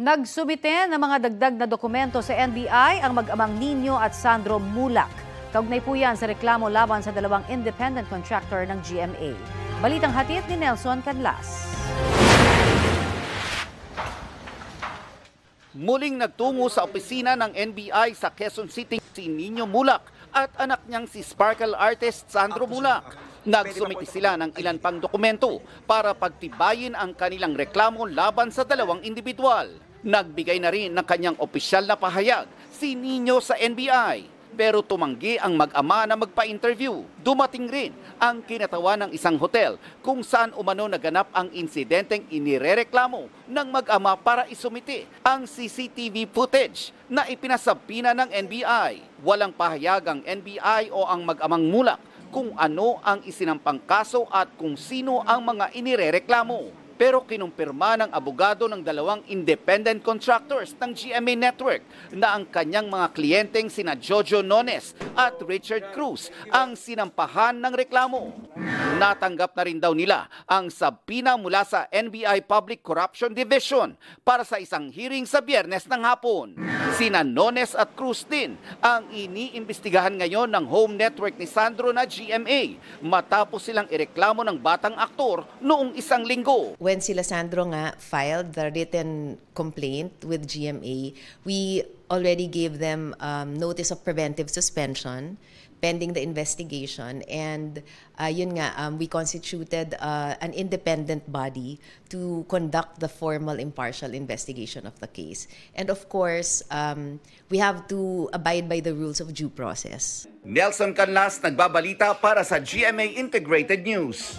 Nagsumite ng mga dagdag na dokumento sa NBI ang mag-amang Nino at Sandro Mulak. Kaugnay po yan sa reklamo laban sa dalawang independent contractor ng GMA. Balitang hatid ni Nelson Canlas. Muling nagtungo sa opisina ng NBI sa Quezon City si Nino Mulak at anak niyang si sparkle artist Sandro Mulak. Nagsumiti sila ng ilan pang dokumento para pagtibayin ang kanilang reklamo laban sa dalawang individual. Nagbigay na rin ng kanyang opisyal na pahayag si Nino sa NBI. Pero tumanggi ang mag-ama na magpa-interview. Dumating rin ang kinatawan ng isang hotel kung saan umano naganap ang insidenteng inirereklamo ng mag-ama para isumiti ang CCTV footage na ipinasabina ng NBI. Walang pahayag ang NBI o ang mag-amang Mulak kung ano ang isinampang kaso at kung sino ang mga inirereklamo. Pero kinumpirma ng abogado ng dalawang independent contractors ng GMA Network na ang kanyang mga kliyenteng sina Jojo Nones at Richard Cruz ang sinampahan ng reklamo. Natanggap na rin daw nila ang sabina mula sa NBI Public Corruption Division para sa isang hearing sa Biyernes ng hapon. Sina Nones at Cruz din ang iniimbestigahan ngayon ng home network ni Sandro na GMA matapos silang ireklamo ng batang aktor noong isang linggo. When sila Sandro nga filed the written complaint with GMA, we already gave them notice of preventive suspension pending the investigation, and yun nga, we constituted an independent body to conduct the formal impartial investigation of the case. And of course, we have to abide by the rules of due process. Nelson Canlas, nagbabalita para sa GMA Integrated News.